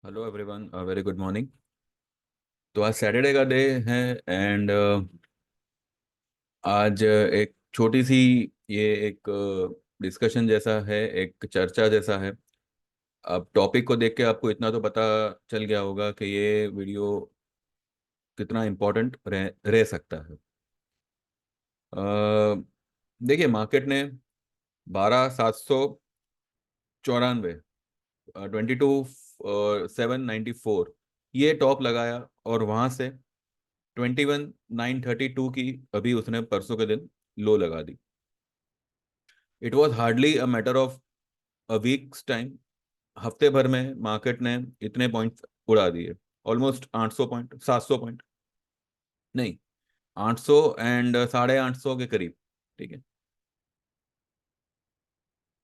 Hello everyone, very good morning. तो आज Saturday का डे है एंड आज एक छोटी सी ये एक डिस्कशन जैसा है, एक चर्चा जैसा है। अब टॉपिक को देख के आपको इतना तो पता चल गया होगा कि ये वीडियो कितना इम्पोर्टेंट रह सकता है। देखिए, मार्केट ने 12,794, 22,794 ये टॉप लगाया, और वहां से 21,932 की अभी उसने परसों के दिन लो लगा दी। It was hardly a matter of a week's time. हफ्ते भर में मार्केट ने इतने पॉइंट उड़ा दिए, ऑलमोस्ट 800 पॉइंट, 700 पॉइंट, नहीं, 800 एंड 850 के करीब। ठीक है।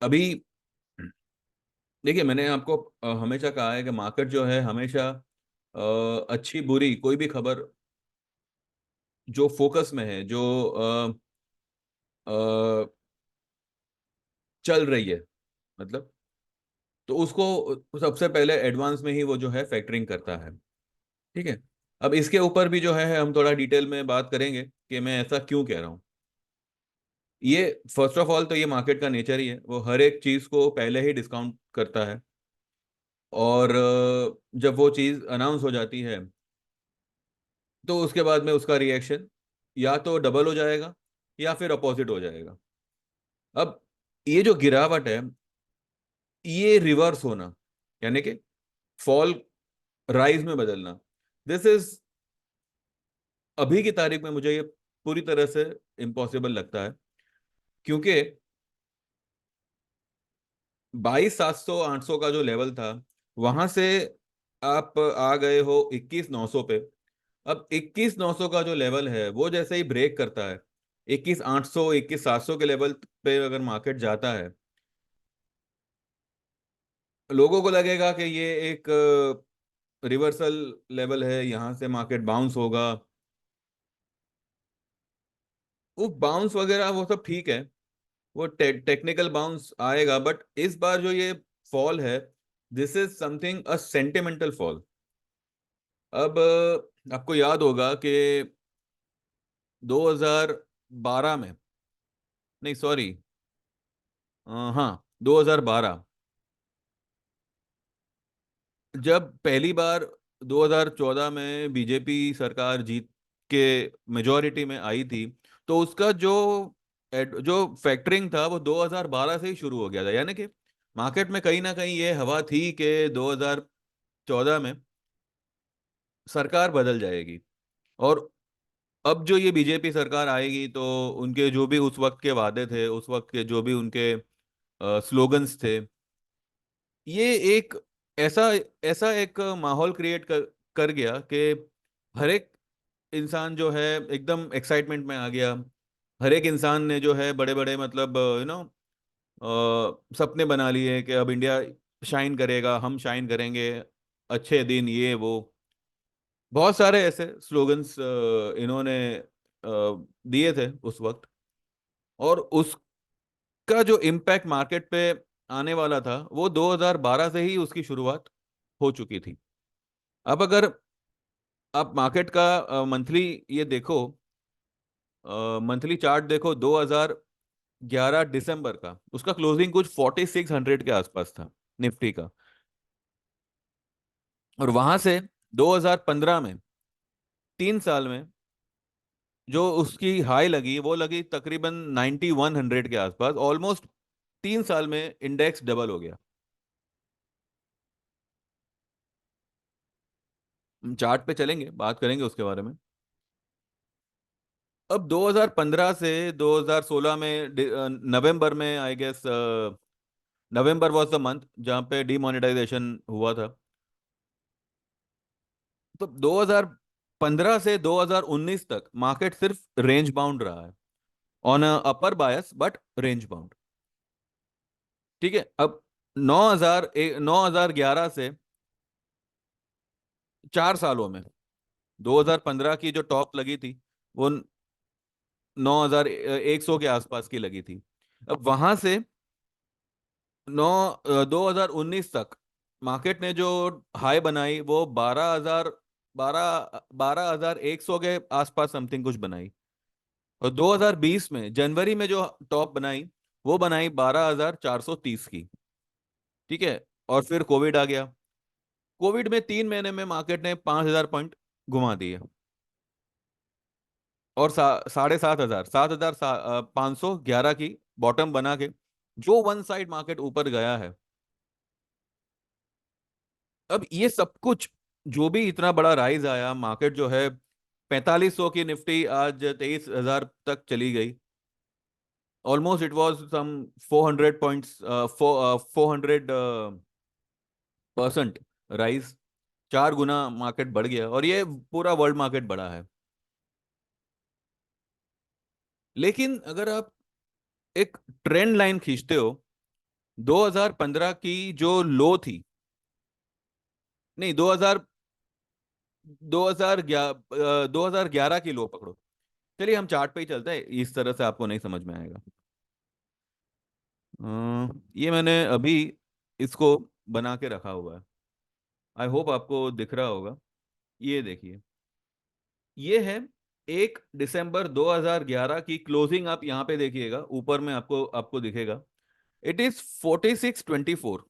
अभी देखिए, मैंने आपको हमेशा कहा है कि मार्केट जो है हमेशा अच्छी बुरी कोई भी खबर जो फोकस में है, जो अ, चल रही है, मतलब, तो उसको सबसे पहले एडवांस में ही वो जो है फैक्टरिंग करता है। ठीक है। अब इसके ऊपर भी जो है हम थोड़ा डिटेल में बात करेंगे कि मैं ऐसा क्यों कह रहा हूँ। ये फर्स्ट ऑफ ऑल तो ये मार्केट का नेचर ही है, वो हर एक चीज को पहले ही डिस्काउंट करता है। और जब वो चीज अनाउंस हो जाती है तो उसके बाद में उसका रिएक्शन या तो डबल हो जाएगा या फिर अपोजिट हो जाएगा। अब ये जो गिरावट है, ये रिवर्स होना, यानी कि फॉल राइज में बदलना, दिस इज अभी की तारीख में मुझे ये पूरी तरह से इम्पॉसिबल लगता है। क्योंकि 22,700 800 का जो लेवल था, वहां से आप आ गए हो 21,900 पे। अब 21,900 का जो लेवल है वो जैसे ही ब्रेक करता है, 21,800 21,700 के लेवल पे अगर मार्केट जाता है, लोगों को लगेगा कि ये एक रिवर्सल लेवल है, यहां से मार्केट बाउंस होगा। वो बाउंस वगैरह वो सब ठीक है, वो टेक्निकल बाउंस आएगा, बट इस बार जो ये फॉल है, this is something a sentimental fall. अब आपको याद होगा कि 2012 में, नहीं सॉरी, हाँ, 2012, जब पहली बार 2014 में बीजेपी सरकार जीत के मेजॉरिटी में आई थी, तो उसका जो जो फैक्टरिंग था वो 2012 से ही शुरू हो गया था। यानी कि मार्केट में कहीं ना कहीं ये हवा थी कि 2014 में सरकार बदल जाएगी, और अब जो ये बीजेपी सरकार आएगी तो उनके जो भी उस वक्त के वादे थे, उस वक्त के जो भी उनके स्लोगन्स थे, ये एक ऐसा ऐसा एक माहौल क्रिएट कर गया कि हर एक इंसान जो है एकदम एक्साइटमेंट में आ गया। हर एक इंसान ने जो है बड़े बड़े, मतलब सपने बना लिए कि अब इंडिया शाइन करेगा, हम शाइन करेंगे, अच्छे दिन, ये वो, बहुत सारे ऐसे स्लोगन्स इन्होंने दिए थे उस वक्त। और उसका जो इम्पैक्ट मार्केट पे आने वाला था वो 2012 से ही उसकी शुरुआत हो चुकी थी। अब अगर आप मार्केट का मंथली ये देखो, मंथली चार्ट देखो, 2011 दिसंबर का उसका क्लोजिंग कुछ 4600 के आसपास था, निफ्टी का। और वहां से 2015 में, 3 साल में, जो उसकी हाई लगी वो लगी तकरीबन 9100 के आसपास। ऑलमोस्ट 3 साल में इंडेक्स डबल हो गया। हम चार्ट पे चलेंगे, बात करेंगे उसके बारे में। अब 2015 से 2016 में नवंबर में, I guess November was the month जहां पे डिमोनेटाइजेशन हुआ था। तो 2015 से 2019 तक मार्केट सिर्फ रेंज बाउंड रहा है, on upper bias but range bound. ठीक है। अब 2011 से 4 सालों में 2015 की जो टॉप लगी थी वो 9,100 के आसपास की लगी थी। अब वहां से 2019 तक मार्केट ने जो हाई बनाई वो 12,000, 12,100 के आसपास समथिंग कुछ बनाई। और 2020 में जनवरी में जो टॉप बनाई वो बनाई 12,430 की। ठीक है। और फिर कोविड आ गया। कोविड में 3 महीने में मार्केट ने 5,000 पॉइंट घुमा दिए। और 7,500, 7,511 की बॉटम बना के जो वन साइड मार्केट ऊपर गया है। अब ये सब कुछ, जो भी इतना बड़ा राइज आया, मार्केट जो है 4500 की निफ्टी आज 23,000 तक चली गई। Almost it was some 400 points, 400% rise. 4 गुना मार्केट बढ़ गया, और ये पूरा वर्ल्ड मार्केट बढ़ा है। लेकिन अगर आप एक ट्रेंड लाइन खींचते हो, 2015 की जो लो थी, नहीं 2011 की लो पकड़ो। चलिए हम चार्ट पे ही चलते हैं, इस तरह से आपको नहीं समझ में आएगा। ये मैंने अभी इसको बना के रखा हुआ है। आई होप आपको दिख रहा होगा। ये देखिए, ये है 1 दिसंबर 2011 की क्लोजिंग। आप यहाँ पे देखिएगा, ऊपर में आपको आपको दिखेगा, इट इज 4624।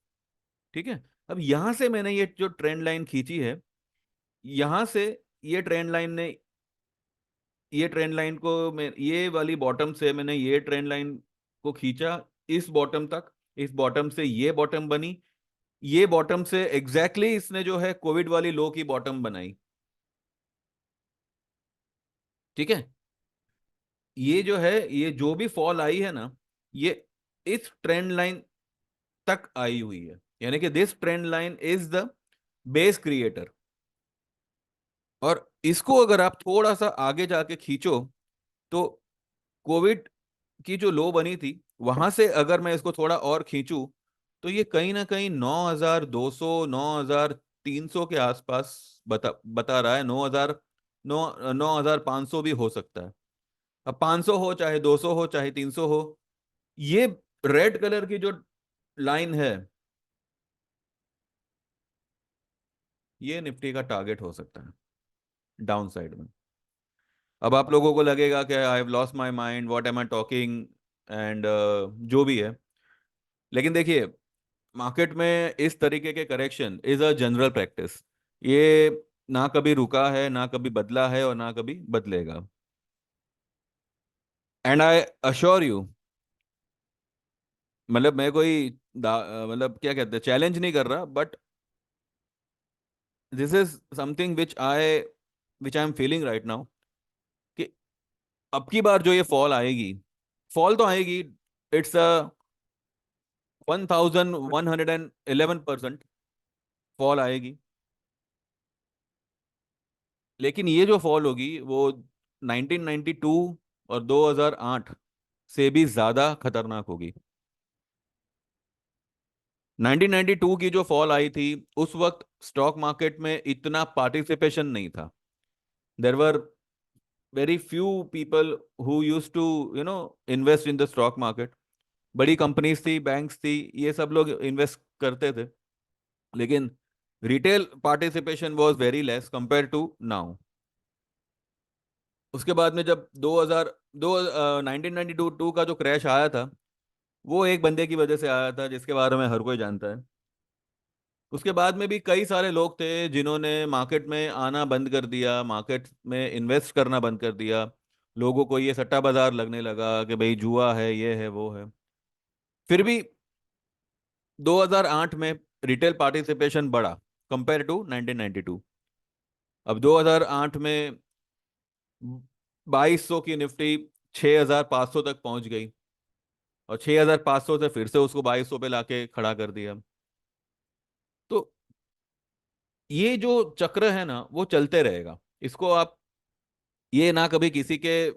ठीक है। अब यहां से मैंने ये जो ट्रेंड लाइन खींची है, यहां से ये ट्रेंड लाइन ने, ये ट्रेंड लाइन को मैं, ये वाली बॉटम से मैंने ये ट्रेंड लाइन को खींचा इस बॉटम तक। इस बॉटम से ये बॉटम बनी। ये बॉटम से एग्जैक्टली exactly इसने जो है कोविड वाली लो की बॉटम बनाई। ठीक है। ये जो है, ये जो भी फॉल आई है ना, ये इस ट्रेंड लाइन तक आई हुई है। यानी कि this trend line is the base creator. और इसको अगर आप थोड़ा सा आगे जाके खींचो, तो कोविड की जो लो बनी थी, वहां से अगर मैं इसको थोड़ा और खींचूं, तो ये कहीं ना कहीं 9,200, 9,300 के आसपास बता बता रहा है। 9,000, 9,500 भी हो सकता है। अब 500 हो, चाहे 200 हो, चाहे 300 हो, ये रेड कलर की जो लाइन है, ये निफ्टी का टारगेट हो सकता है डाउन साइड में। अब आप लोगों को लगेगा कि I have lost my mind, what am I talking, and जो भी है। लेकिन देखिए, मार्केट में इस तरीके के correction is a general practice. ये ना कभी रुका है, ना कभी बदला है, और ना कभी बदलेगा। एंड आई अश्योर यू, मतलब मैं कोई मतलब क्या कहते हैं, चैलेंज नहीं कर रहा, but this is something which I am feeling right now, कि अब की बार जो ये फॉल आएगी, फॉल तो आएगी, इट्स अ 1,111% फॉल आएगी। लेकिन ये जो फॉल होगी वो 1992 और 2008 से भी ज्यादा खतरनाक होगी। 1992 की जो फॉल आई थी, उस वक्त स्टॉक मार्केट में इतना पार्टिसिपेशन नहीं था। There were very few people who use to invest in the stock market. बड़ी कंपनीज थी, बैंक्स थी, ये सब लोग इन्वेस्ट करते थे। लेकिन retail participation was very less compare to now. उसके बाद में जब 2000 दो 1992 का जो क्रैश आया था, वो एक बंदे की वजह से आया था, जिसके बारे में हर कोई जानता है। उसके बाद में भी कई सारे लोग थे जिन्होंने मार्केट में आना बंद कर दिया, मार्केट में इन्वेस्ट करना बंद कर दिया। लोगों को ये सट्टा बाजार लगने लगा कि भाई जुआ है, ये है, वो है। फिर भी 2008 में रिटेल पार्टिसिपेशन बढ़ा कंपेयर टू 1992। अब 2008 में 2200 की निफ्टी 6,500 तक पहुंच गई, और 6,500 से फिर से उसको 2200 पे लाके खड़ा कर दिया। तो ये जो चक्र है ना, वो चलते रहेगा। इसको आप, ये ना कभी किसी के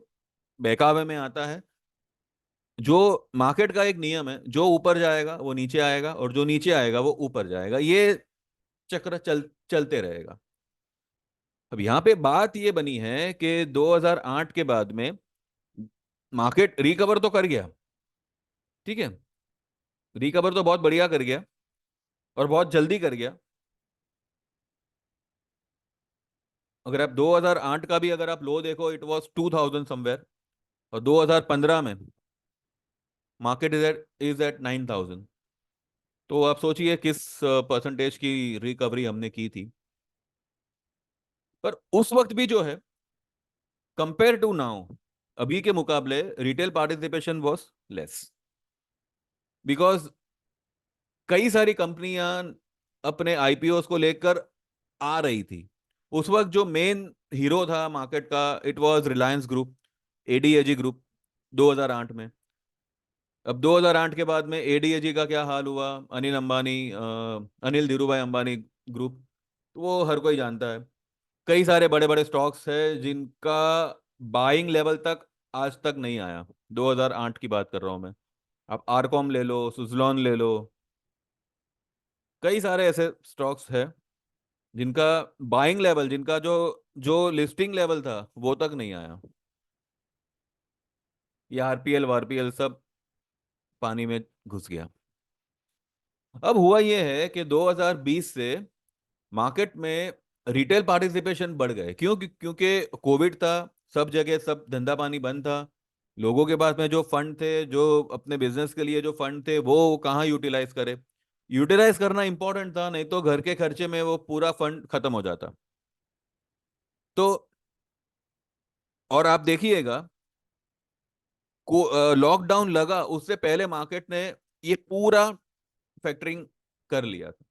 बहकावे में आता है। जो मार्केट का एक नियम है, जो ऊपर जाएगा वो नीचे आएगा, और जो नीचे आएगा वो ऊपर जाएगा। ये चक्र चलते रहेगा। अब यहाँ पे बात ये बनी है कि 2008 के बाद में मार्केट रिकवर तो कर गया। ठीक है, रिकवर तो बहुत बढ़िया कर गया। और बहुत जल्दी कर गया। अगर आप 2008 का भी अगर आप लो देखो, इट वाज 2000 समवेयर, और 2015 में मार्केट इज एट 9000। तो आप सोचिए किस परसेंटेज की रिकवरी हमने की थी। पर उस वक्त भी जो है, कंपेयर टू नाउ, अभी के मुकाबले retail participation was less, because कई सारी कंपनियां अपने आईपीओस को लेकर आ रही थी। उस वक्त जो मेन हीरो था मार्केट का, it was Reliance group, ADAG group, 2008 में। अब 2008 के बाद में एडीएजी का क्या हाल हुआ, अनिल अंबानी, अनिल धीरूभाई अंबानी ग्रुप, तो वो हर कोई जानता है। कई सारे बड़े बड़े स्टॉक्स हैं जिनका बाइंग लेवल तक आज तक नहीं आया। 2008 की बात कर रहा हूं मैं। आप आरकॉम ले लो, सुजलॉन ले लो, कई सारे ऐसे स्टॉक्स हैं जिनका बाइंग लेवल, जिनका जो जो लिस्टिंग लेवल था वो तक नहीं आया। ये आरपीएल वारपीएल सब पानी में घुस गया। अब हुआ ये है कि 2020 से मार्केट में रिटेल पार्टिसिपेशन बढ़ गए। क्यों? क्योंकि कोविड था, सब जगह सब धंधा पानी बंद था। लोगों के पास में जो फंड थे, जो अपने बिजनेस के लिए जो फंड थे, वो कहाँ यूटिलाइज करे। यूटिलाइज करना इंपॉर्टेंट था, नहीं तो घर के खर्चे में वो पूरा फंड खत्म हो जाता। तो और आप देखिएगा, को लॉकडाउन लगा उससे पहले मार्केट ने ये पूरा फैक्टरिंग कर लिया था।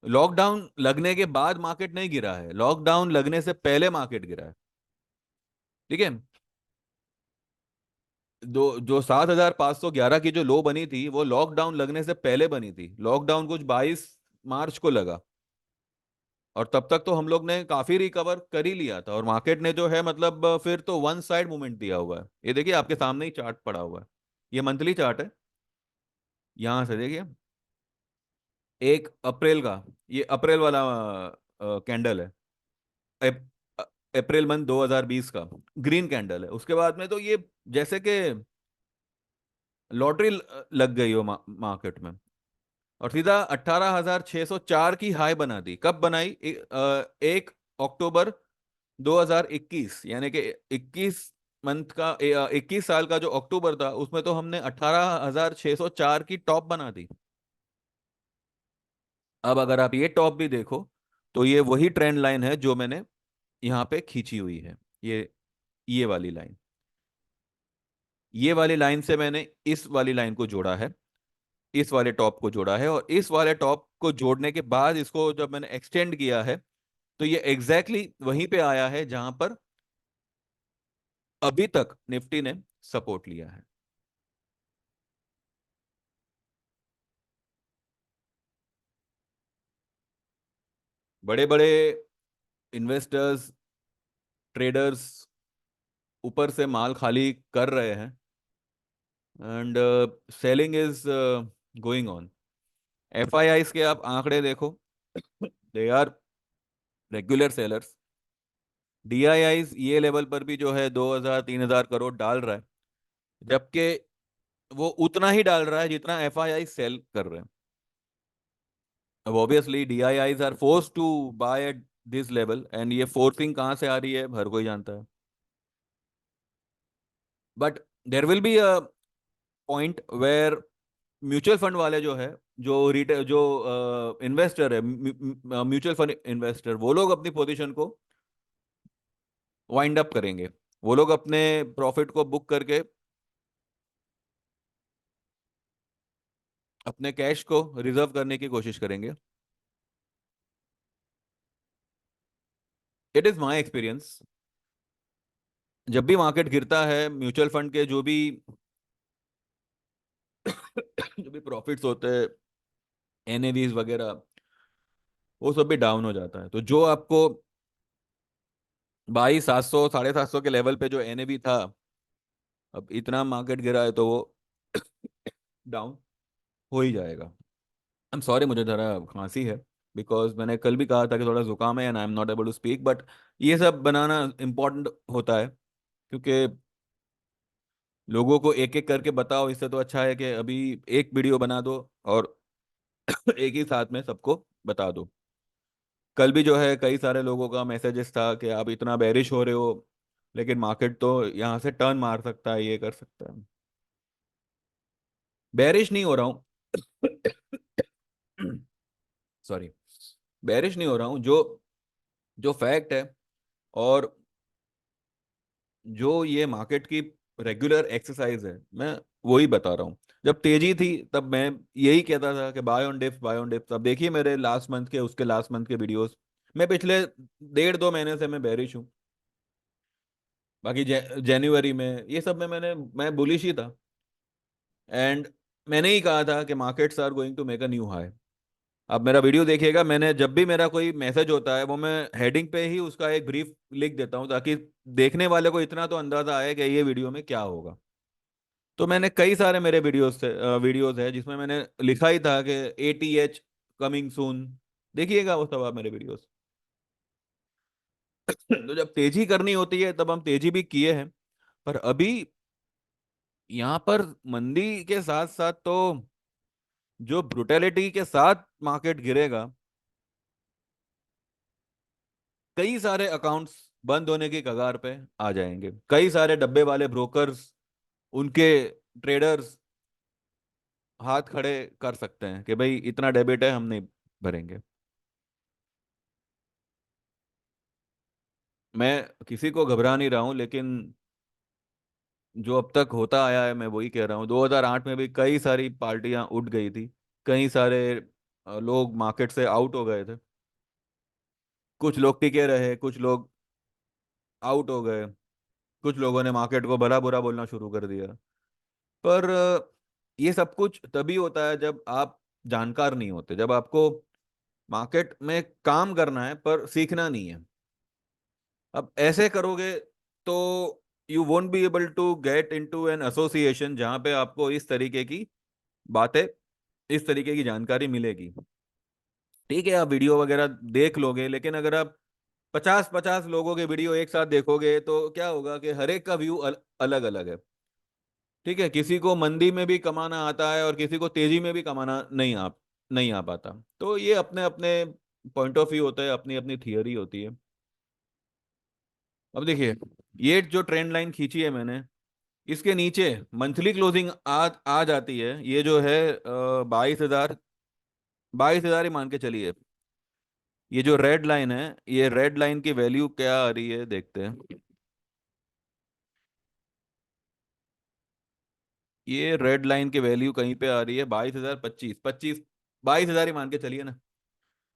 लॉकडाउन लगने के बाद मार्केट नहीं गिरा है, लॉकडाउन लगने से पहले मार्केट गिरा है। ठीक है। दो जो 7511 की जो लो बनी थी, वो लॉकडाउन लगने से पहले बनी थी। लॉकडाउन कुछ 22 मार्च को लगा, और तब तक तो हम लोग ने काफी रिकवर कर ही लिया था। और मार्केट ने जो है मतलब फिर तो वन साइड मूवमेंट दिया हुआ है। ये देखिए आपके सामने ही चार्ट पड़ा हुआ है, ये मंथली चार्ट है। यहां से देखिए, 1 अप्रैल का, ये अप्रैल वाला कैंडल है। अप- अप्रैल मंथ 2020 का ग्रीन कैंडल है। उसके बाद में तो ये जैसे कि लॉटरी लग गई हो मार्केट में। और सीधा 18,604 की हाई बना दी। कब बनाई? 1 अक्टूबर 2021, यानी कि 21 मंथ का, 21 साल का जो अक्टूबर था, उसमें तो हमने 18,604 की टॉप बना दी। अब अगर आप ये टॉप भी देखो, तो ये वही ट्रेंड लाइन है जो मैंने यहाँ पे खींची हुई है। ये वाली लाइन, ये वाली लाइन से मैंने इस वाली लाइन को जोड़ा है, इस वाले टॉप को जोड़ा है, और इस वाले टॉप को जोड़ने के बाद इसको जब मैंने एक्सटेंड किया है, तो ये एग्जैक्टली exactly वहीं पे आया है जहां पर अभी तक निफ्टी ने सपोर्ट लिया है। बड़े बड़े इन्वेस्टर्स, ट्रेडर्स ऊपर से माल खाली कर रहे हैं, and selling is going on. FIIs के आप आंकड़े देखो, दे आर रेगुलर सेलर्स। डीआईआईस ये लेवल पर भी जो है 2,000 3,000 करोड़ डाल रहा है, जबकि वो उतना ही डाल रहा है जितना एफआईआई सेल कर रहे हैं। अब obviously DIIs are force to buy at this level, and ये फोर्सिंग कहाँ से आ रही है हर कोई जानता है। But there will be a point where mutual fund वाले जो है, जो रिटेल, जो इन्वेस्टर है, म्यूचुअल फंड इन्वेस्टर, वो लोग अपनी पोजीशन को वाइंड अप करेंगे। वो लोग अपने प्रॉफिट को बुक करके अपने कैश को रिजर्व करने की कोशिश करेंगे। It is my experience. जब भी मार्केट गिरता है, म्यूचुअल फंड के जो भी जो भी प्रॉफिट्स होते हैं, एनएवीज वगैरह, वो सब भी डाउन हो जाता है। तो जो आपको 22,700 750 के लेवल पे जो एनएवी था, अब इतना मार्केट गिरा है तो वो डाउन हो ही जाएगा। आई एम सॉरी, मुझे जरा खांसी है, बिकॉज मैंने कल भी कहा था कि थोड़ा जुकाम है and I am not able to speak. But ये सब बनाना इम्पोर्टेंट होता है, क्योंकि लोगों को एक एक करके बताओ, इससे तो अच्छा है कि अभी एक वीडियो बना दो और एक ही साथ में सबको बता दो। कल भी जो है कई सारे लोगों का मैसेजेस था कि आप इतना बेरिश हो रहे हो, लेकिन मार्केट तो यहाँ से टर्न मार सकता है, ये कर सकता है। बेरिश नहीं हो रहा हूँ। सॉरी, बेरिश नहीं हो रहा हूँ। जो जो फैक्ट है, और जो ये मार्केट की रेगुलर एक्सरसाइज है, मैं वही बता रहा हूँ। जब तेजी थी तब मैं यही कहता था कि buy on dips, buy on dips. अब देखिए मेरे लास्ट मंथ के, उसके लास्ट मंथ के वीडियोस, मैं पिछले 1.5 2 महीने से मैं बेरिश हूँ। बाकी जनवरी में ये सब में मैं बुलिश ही था। एंड मैंने ही कहा था कि markets are going to make a new high. आप मेरा वीडियो देखिएगा, मैंने जब भी मेरा कोई मैसेज होता है वो मैं हेडिंग पे ही उसका एक ब्रीफ लिख देता हूँ, ताकि देखने वाले को इतना तो अंदाजा आए कि ये वीडियो में क्या होगा। तो मैंने कई सारे मेरे वीडियोस है जिसमें मैंने लिखा ही था कि ATH कमिंग सून। देखिएगा वो सब आप मेरे वीडियोस। तो जब तेजी करनी होती है तब हम तेजी भी किए हैं। पर अभी यहाँ पर मंदी के साथ साथ तो जो ब्रुटेलिटी के साथ मार्केट गिरेगा, कई सारे अकाउंट्स बंद होने की कगार पे आ जाएंगे। कई सारे डब्बे वाले ब्रोकर्स, उनके ट्रेडर्स हाथ खड़े कर सकते हैं कि भाई इतना डेबिट है, हम नहीं भरेंगे। मैं किसी को घबरा नहीं रहा हूं, लेकिन जो अब तक होता आया है मैं वही कह रहा हूँ। 2008 में भी कई सारी पार्टियां उठ गई थी, कई सारे लोग मार्केट से आउट हो गए थे। कुछ लोग टिके रहे, कुछ लोग आउट हो गए, कुछ लोगों ने मार्केट को भला बुरा बोलना शुरू कर दिया। पर ये सब कुछ तभी होता है जब आप जानकार नहीं होते, जब आपको मार्केट में काम करना है पर सीखना नहीं है। अब ऐसे करोगे तो you won't be able to get into an association जहां पे आपको इस तरीके की बातें, इस तरीके की जानकारी मिलेगी। ठीक है, आप वीडियो वगैरह देख लोगे, लेकिन अगर आप 50 50 लोगों के वीडियो एक साथ देखोगे तो क्या होगा कि हर एक का व्यू अलग अलग है। ठीक है, किसी को मंदी में भी कमाना आता है और किसी को तेजी में भी कमाना नहीं आ पाता। तो ये अपने अपने पॉइंट ऑफ व्यू होता है, अपनी अपनी थियरी होती है। अब देखिए, ये जो ट्रेंड लाइन खींची है मैंने, इसके नीचे मंथली क्लोजिंग आ जाती है। ये जो है 22,000, 22,000 ही मान के चलिए। ये जो रेड लाइन है, ये रेड लाइन की वैल्यू क्या आ रही है देखते हैं। ये रेड लाइन की वैल्यू कहीं पे आ रही है 22,025, 25, 22,000 ही मान के चलिए ना।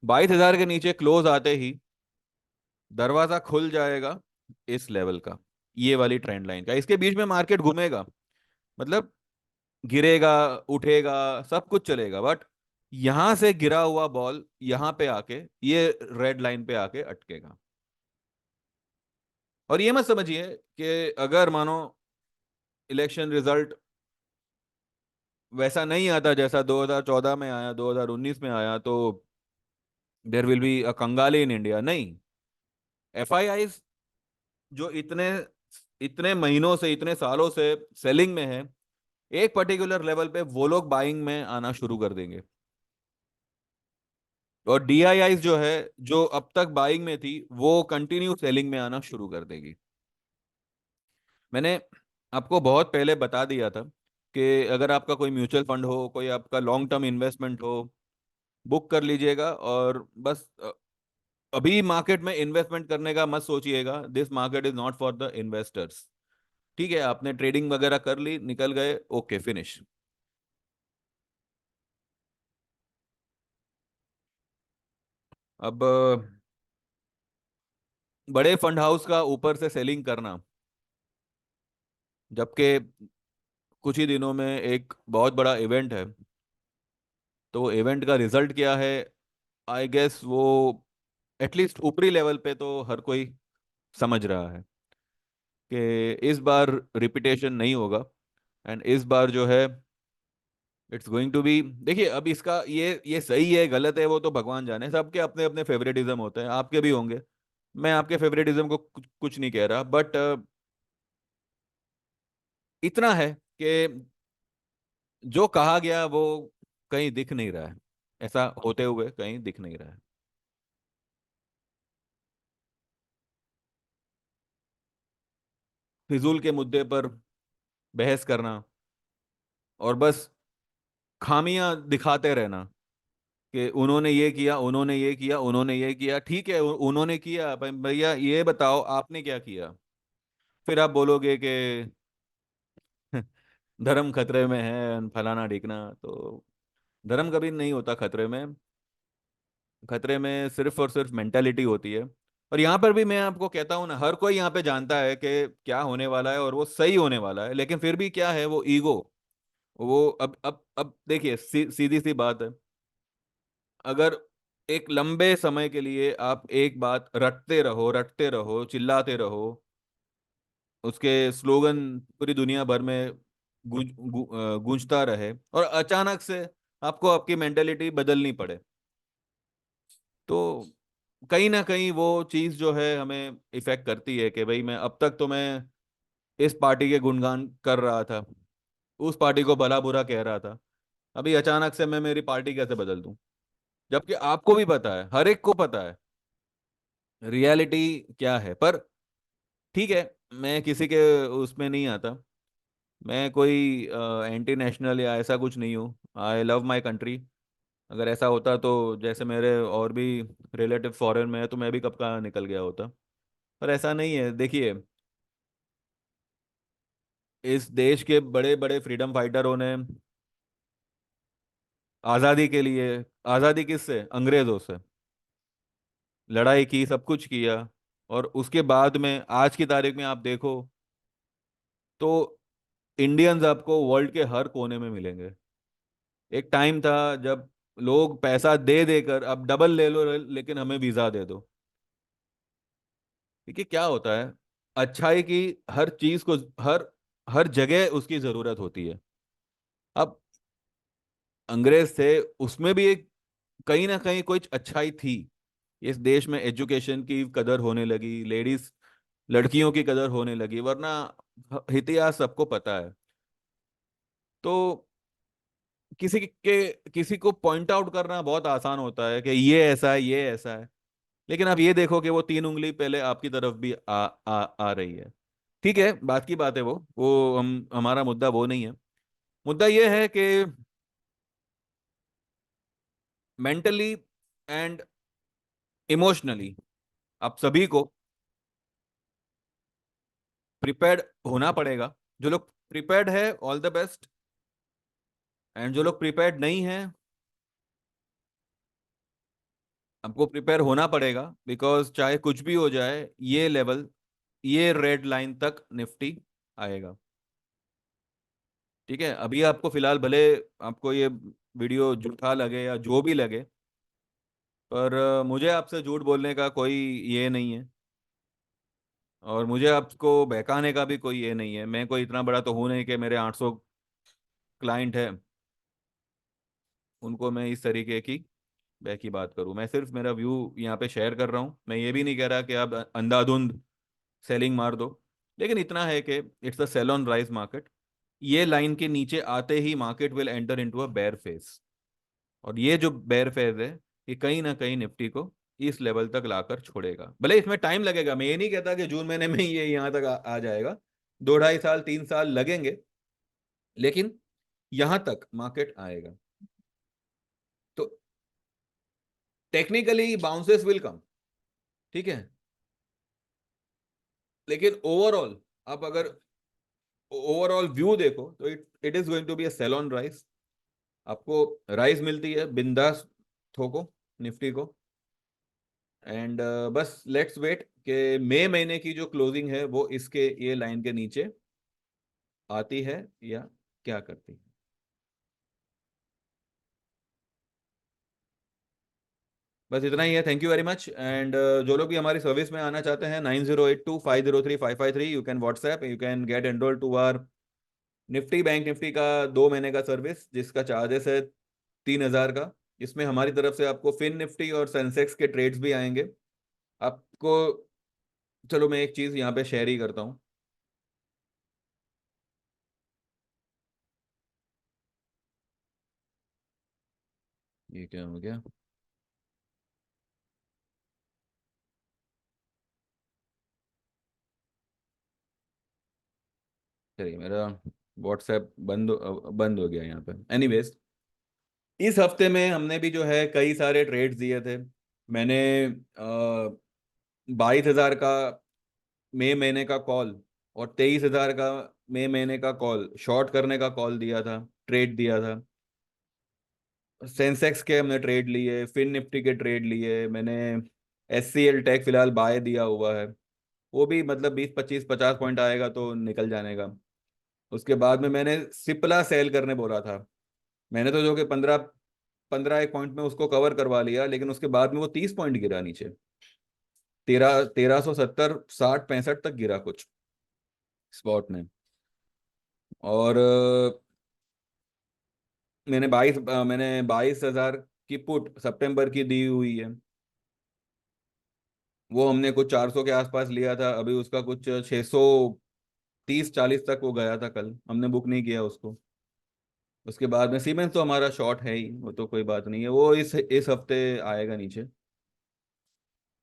22,000 के नीचे क्लोज आते ही दरवाजा खुल जाएगा इस लेवल का, ये वाली ट्रेंड लाइन का। इसके बीच में मार्केट घूमेगा, मतलब गिरेगा, उठेगा, सब कुछ चलेगा, बट यहां से गिरा हुआ बॉल यहां पे आके ये रेड लाइन पे आके अटकेगा। और ये मत समझिए कि अगर मानो इलेक्शन रिजल्ट वैसा नहीं आता जैसा 2014 में आया, 2019 में आया, तो देर विल बी अ कंगाली इन इंडिया। नहीं, FII जो इतने इतने महीनों से, इतने सालों से सेलिंग में है, एक पर्टिकुलर लेवल पे वो लोग बाइंग में आना शुरू कर देंगे। और DII जो है, जो अब तक बाइंग में थी, वो कंटिन्यू सेलिंग में आना शुरू कर देगी। मैंने आपको बहुत पहले बता दिया था कि अगर आपका कोई म्यूचुअल फंड हो, कोई आपका लॉन्ग टर्म इन्वेस्टमेंट हो, बुक कर लीजिएगा। और बस अभी मार्केट में इन्वेस्टमेंट करने का मत सोचिएगा। This market is not for the investors. ठीक है, आपने ट्रेडिंग वगैरह कर ली, निकल गए, ओके, फिनिश। अब बड़े फंड हाउस का ऊपर से सेलिंग करना, जबकि कुछ ही दिनों में एक बहुत बड़ा इवेंट है, तो इवेंट का रिजल्ट क्या है, आई गेस वो एटलीस्ट ऊपरी लेवल पे तो हर कोई समझ रहा है कि इस बार रिपीटेशन नहीं होगा। एंड इस बार जो है इट्स गोइंग टू बी, देखिए अब इसका ये सही है गलत है वो तो भगवान जाने, सबके अपने अपने फेवरेटिज्म होते हैं, आपके भी होंगे। मैं आपके फेवरेटिज्म को कुछ नहीं कह रहा, बट इतना है कि जो कहा गया वो कहीं दिख नहीं रहा है। ऐसा होते हुए कहीं दिख नहीं रहा है। फिजूल के मुद्दे पर बहस करना और बस खामियां दिखाते रहना कि उन्होंने ये किया, उन्होंने ये किया, उन्होंने ये किया। ठीक है, उन्होंने किया, भैया ये बताओ आपने क्या किया। फिर आप बोलोगे कि धर्म खतरे में है, फलाना ढिकना। तो धर्म कभी नहीं होता खतरे में। खतरे में सिर्फ और सिर्फ मेंटालिटी होती है। और यहाँ पर भी मैं आपको कहता हूँ ना, हर कोई यहाँ पे जानता है कि क्या होने वाला है और वो सही होने वाला है, लेकिन फिर भी क्या है, वो ईगो। वो अब देखिए, सीधी सी बात है। अगर एक लंबे समय के लिए आप एक बात रटते रहो, चिल्लाते रहो, उसके स्लोगन पूरी दुनिया भर में गूंजता रहे, और अचानक से आपको आपकी मेंटेलिटी बदलनी पड़े, तो कहीं ना कहीं वो चीज जो है हमें इफेक्ट करती है कि भाई मैं अब तक तो मैं इस पार्टी के गुणगान कर रहा था, उस पार्टी को भला बुरा कह रहा था, अभी अचानक से मैं मेरी पार्टी कैसे बदल दूं। जबकि आपको भी पता है, हर एक को पता है रियलिटी क्या है। पर ठीक है, मैं किसी के उसमें नहीं आता। मैं कोई एंटी नेशनल या ऐसा कुछ नहीं हूँ। I love my country. अगर ऐसा होता तो जैसे मेरे और भी रिलेटिव फॉरेन में है, तो मैं भी कब का निकल गया होता। पर ऐसा नहीं है। देखिए, इस देश के बड़े बड़े फ्रीडम फाइटरों ने आज़ादी के लिए, आज़ादी किससे, अंग्रेज़ों से लड़ाई की, सब कुछ किया। और उसके बाद में आज की तारीख में आप देखो तो इंडियंस आपको वर्ल्ड के हर कोने में मिलेंगे। एक टाइम था जब लोग पैसा दे देकर, अब डबल ले लो लेकिन हमें वीजा दे दो। देखिए क्या होता है, अच्छाई की हर चीज को, हर हर जगह उसकी जरूरत होती है। अब अंग्रेज थे, उसमें भी एक कहीं ना कहीं कुछ अच्छाई थी। इस देश में एजुकेशन की कदर होने लगी, लेडीज, लड़कियों की कदर होने लगी, वरना इतिहास सबको पता है। तो किसी को पॉइंट आउट करना बहुत आसान होता है कि ये ऐसा है, ये ऐसा है। लेकिन आप ये देखो कि वो तीन उंगली पहले आपकी तरफ भी आ रही है। ठीक है, बात की बात है वो हम, हमारा मुद्दा वो नहीं है। मुद्दा ये है कि मेंटली एंड इमोशनली आप सभी को प्रिपेयर्ड होना पड़ेगा। जो लोग प्रिपेयर्ड है, ऑल द बेस्ट। एंड जो लोग प्रिपेयर्ड नहीं है, आपको प्रिपेयर होना पड़ेगा, बिकॉज चाहे कुछ भी हो जाए, ये लेवल, ये रेड लाइन तक निफ्टी आएगा। ठीक है, अभी आपको फिलहाल भले आपको ये वीडियो झूठा लगे या जो भी लगे, पर मुझे आपसे झूठ बोलने का कोई ये नहीं है, और मुझे आपको बहकाने का भी कोई ये नहीं है। मैं कोई इतना बड़ा तो हूं नहीं कि मेरे 800 क्लाइंट है, उनको मैं इस तरीके की बह की बात करूं। मैं सिर्फ मेरा व्यू यहाँ पे शेयर कर रहा हूँ। मैं ये भी नहीं कह रहा कि आप अंधाधुंध सेलिंग मार दो, लेकिन इतना है कि it's a sell on rise market. ये लाइन के नीचे आते ही market will enter into a bear phase. और ये जो बेयर फेज है, ये कहीं ना कहीं निफ्टी को इस लेवल तक लाकर छोड़ेगा। भले इसमें टाइम लगेगा, मैं ये नहीं कहता कि जून महीने में ये यहाँ तक आ जाएगा। 2 ढाई साल 3 साल लगेंगे, लेकिन यहां तक मार्केट आएगा। तो टेक्निकली बाउंसेस विल कम, ठीक है, लेकिन ओवरऑल आप अगर ओवरऑल व्यू देखो तो it it is going to be a sell on rise. आपको राइज मिलती है, बिंदास ठोको निफ्टी को। एंड बस लेट्स वेट कि मई महीने की जो क्लोजिंग है वो इसके ये लाइन के नीचे आती है या क्या करती है। बस इतना ही है। Thank you very much. And जो लोग भी हमारी सर्विस में आना चाहते हैं, 9082503553, you can WhatsApp, you can get enrol to our Nifty bank Nifty का 2 महीने का सर्विस, जिसका चार्जेस है 3,000 का। इसमें हमारी तरफ से आपको फिन निफ्टी और सेंसेक्स के ट्रेड्स भी आएंगे आपको। चलो मैं एक चीज यहाँ पे शेयर ही करता हूँ। ये क्या हो गया? चलिए, मेरा व्हाट्सएप बंद हो गया यहाँ पे। एनीवेज, इस हफ्ते में हमने भी जो है कई सारे ट्रेड्स दिए थे। मैंने 22,000 का मई महीने का कॉल और 23,000 का मई महीने का कॉल शॉर्ट करने का कॉल दिया था, ट्रेड दिया था। सेंसेक्स के हमने ट्रेड लिए, फिन निफ्टी के ट्रेड लिए मैंने। SCL टेक फिलहाल बाय दिया हुआ है। वो भी मतलब 20 25 50 पॉइंट आएगा तो निकल जाने का। उसके बाद में मैंने सिप्ला सेल करने बोला था। मैंने तो जो कि 15 एक पॉइंट में उसको कवर करवा लिया, लेकिन उसके बाद में वो 30 पॉइंट गिरा नीचे। 1370 60 65 तक गिरा कुछ स्पॉट में। और मैंने 22,000 की पुट सितंबर की दी हुई है। वो हमने कुछ 400 के आसपास लिया था, अभी उसका कुछ 630 40 तक वो गया था, कल हमने बुक नहीं किया उसको। उसके बाद में सीमेंस तो हमारा शॉर्ट है ही, वो तो कोई बात नहीं है, वो इस हफ्ते आएगा नीचे।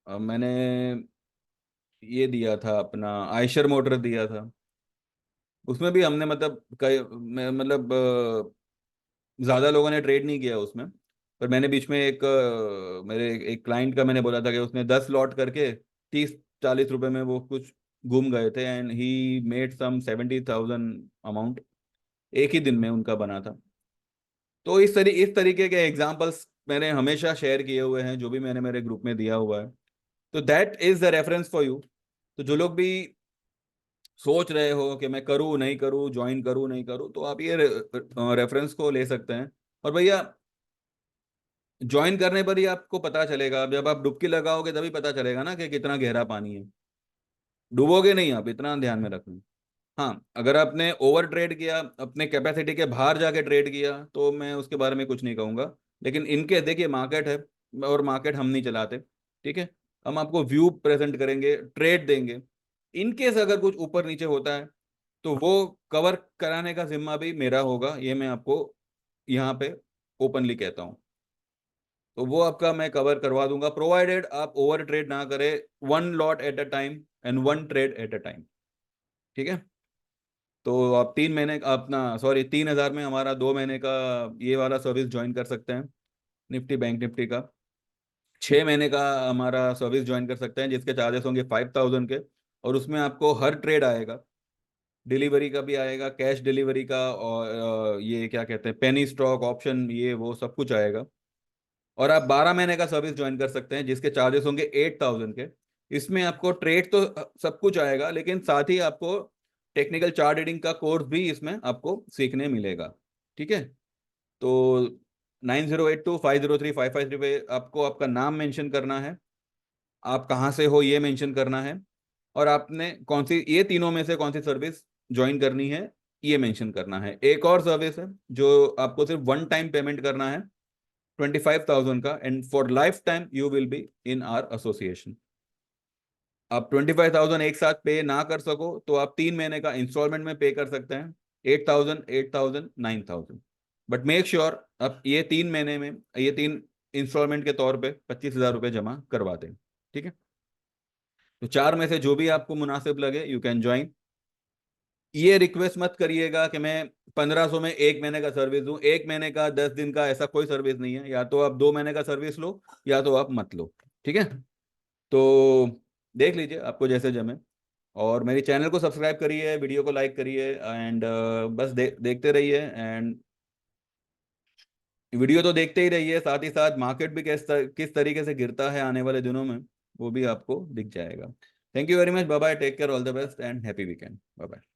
अब मैंने ये दिया था अपना आयशर मोटर दिया था। उसमें भी हमने मतलब कई मतलब ज्यादा लोगों ने ट्रेड नहीं किया उसमें। पर मैंने बीच में मेरे एक क्लाइंट का मैंने बोला था कि उसने 10 लॉट करके 30 40 रुपए में वो कुछ घूम गए थे, and he made some 70,000 amount एक ही दिन में उनका बना था। तो इस तरीके के एग्जांपल्स मैंने हमेशा शेयर किए हुए हैं, जो भी मैंने मेरे ग्रुप में दिया हुआ है। तो that is the reference for you. तो जो लोग भी सोच रहे हो कि मैं करूँ नहीं करूँ, ज्वाइन करूँ नहीं करूँ, तो आप ये रेफरेंस को ले सकते हैं। और भैया, ज्वाइन करने पर ही आपको पता चलेगा, जब आप डुबकी लगाओगे तभी पता चलेगा ना कि कितना गहरा पानी है। डूबोगे नहीं आप, इतना ध्यान में रखना। हाँ, अगर आपने ओवर ट्रेड किया, अपने कैपेसिटी के बाहर जाके ट्रेड किया, तो मैं उसके बारे में कुछ नहीं कहूंगा। लेकिन इनके देखिए, मार्केट है और मार्केट हम नहीं चलाते, ठीक है। हम आपको व्यू प्रेजेंट करेंगे, ट्रेड देंगे। इनकेस अगर कुछ ऊपर नीचे होता है तो वो कवर कराने का जिम्मा भी मेरा होगा, ये मैं आपको यहाँ पे ओपनली कहता हूँ। तो वो आपका मैं कवर करवा दूंगा, प्रोवाइडेड आप ओवर ट्रेड ना करें। 1 lot at a time and 1 trade at a time, ठीक है। तो आप 3 महीने का अपना, सॉरी, 3,000 में हमारा 2 महीने का ये वाला सर्विस ज्वाइन कर सकते हैं, निफ्टी बैंक निफ्टी का। 6 महीने का हमारा सर्विस ज्वाइन कर सकते हैं, जिसके चार्जेस होंगे 5,000 के। और उसमें आपको हर ट्रेड आएगा, डिलीवरी का भी आएगा, कैश डिलीवरी का, और ये क्या कहते हैं, पेनी स्टॉक ऑप्शन, ये वो सब कुछ आएगा। और आप 12 महीने का सर्विस ज्वाइन कर सकते हैं, जिसके चार्जेस होंगे 8,000 के। इसमें आपको ट्रेड तो सब कुछ आएगा, लेकिन साथ ही आपको टेक्निकल चार्ट रीडिंग का कोर्स भी इसमें आपको सीखने मिलेगा, ठीक है। तो 9082503553 पे आपको आपका नाम मेंशन करना है, आप कहाँ से हो ये मेंशन करना है, और आपने कौन सी, ये तीनों में से कौन सी सर्विस ज्वाइन करनी है ये मेंशन करना है। एक और सर्विस है जो आपको सिर्फ वन टाइम पेमेंट करना है, 25,000 का, and for life time you will be in are association. आप 25,000 एक साथ पे ना कर सको तो आप 3 महीने का इंस्टॉलमेंट में पे कर सकते हैं, 8,000 8,000 9,000। बट मेक श्योर आप ये 3 महीने में, ये 3 इंस्टॉलमेंट के तौर पे 25,000 रुपये जमा करवा दें, ठीक है। तो चार में से जो भी आपको मुनासिब लगे यू कैन ज्वाइन। ये रिक्वेस्ट मत करिएगा कि मैं 1,500 में 1 महीने का सर्विस दूं, 1 महीने का 10 दिन का, ऐसा कोई सर्विस नहीं है। या तो आप 2 महीने का सर्विस लो, या तो आप मत लो, ठीक है। तो देख लीजिए आपको जैसे जमे। और मेरी चैनल को सब्सक्राइब करिए, वीडियो को लाइक करिए, एंड बस देखते रहिए। एंड वीडियो तो देखते ही रहिए, साथ ही साथ मार्केट भी किस तरीके से गिरता है आने वाले दिनों में, वो भी आपको दिख जाएगा। Thank you very much, bye bye, take care, all the best and happy weekend, bye bye.